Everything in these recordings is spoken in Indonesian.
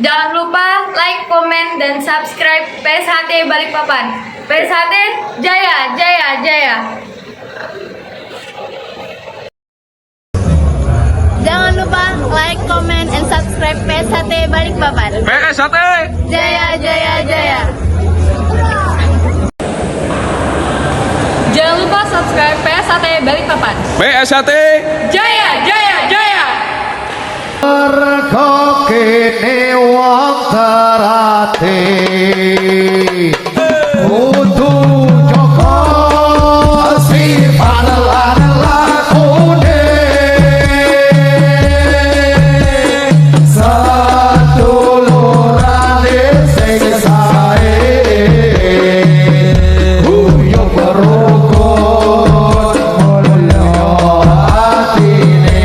Jangan lupa like, komen, dan subscribe PSHT Balikpapan. PSHT Jaya, Jaya, Jaya. Jangan lupa like, comment, and subscribe PSHT Balikpapan. PSHT Jaya, Jaya, Jaya. Jangan lupa subscribe PSHT Balikpapan. PSHT Jaya, Jaya, Jaya. Mergo kene wong terati kudu jaga sifat lan lakune sadulurane sing sae yo berukun mulya atine.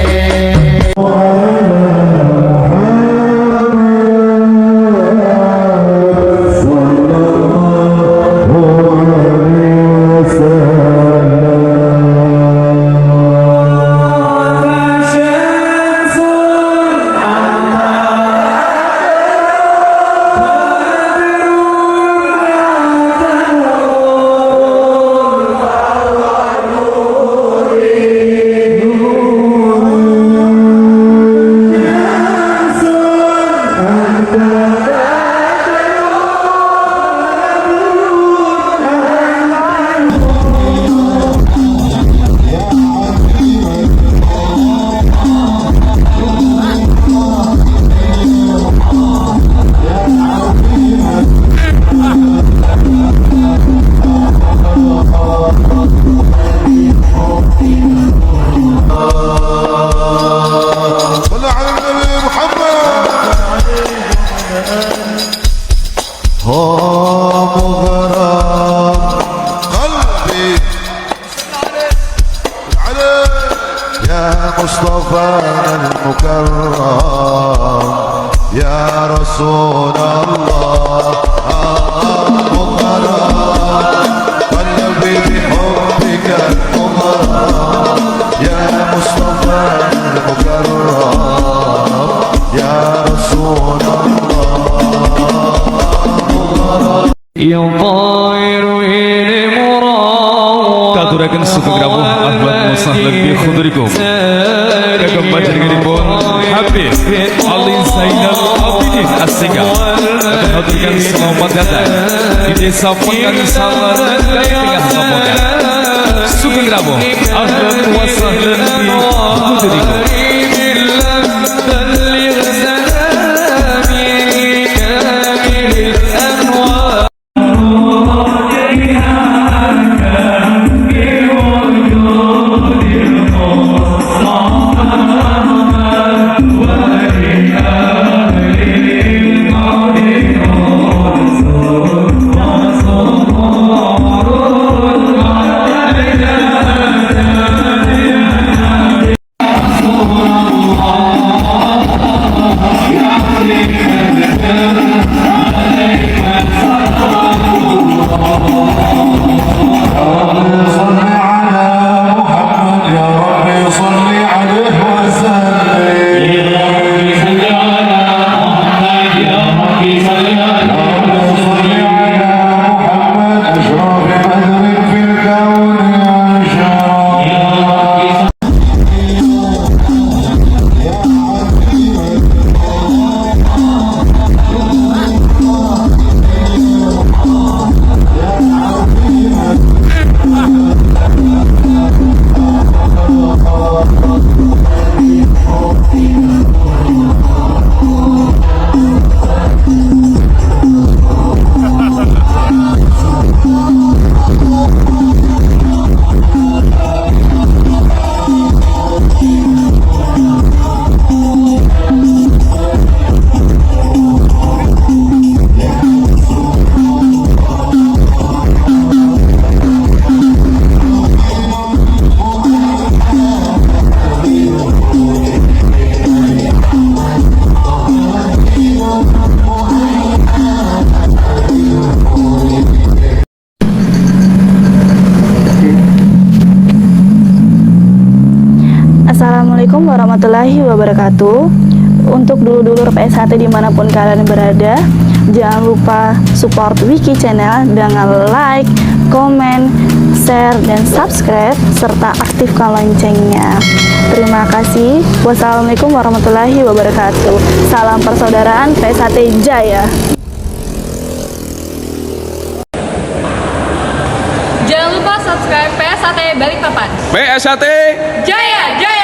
صلى على النبي محمد مغرم قلبي يا مصطفى المكرم يا رسول الله مغرم قلبي بحبك المغرم يا مصطفى المكرم يا رسول Katuraken sugeng rawuh ahlan musahlan bi khudurikum. Kagem panjenenganipun Habib Ali Zainal Abidin As-Singgal akan haturkan selamat datang di Desa Pekan Salar Tengah Lamongan. Sugeng rawuh ahlan wasahlan bi khudurikum. Assalamualaikum warahmatullahi wabarakatuh. Untuk dulur-dulur PSHT dimanapun kalian berada, jangan lupa support Wiki Channel dengan like, komen, share, dan subscribe, serta aktifkan loncengnya. Terima kasih. Wassalamualaikum warahmatullahi wabarakatuh. Salam persaudaraan PSHT Jaya. Jangan lupa subscribe PSHT Balikpapan. PSHT Jaya, jaya.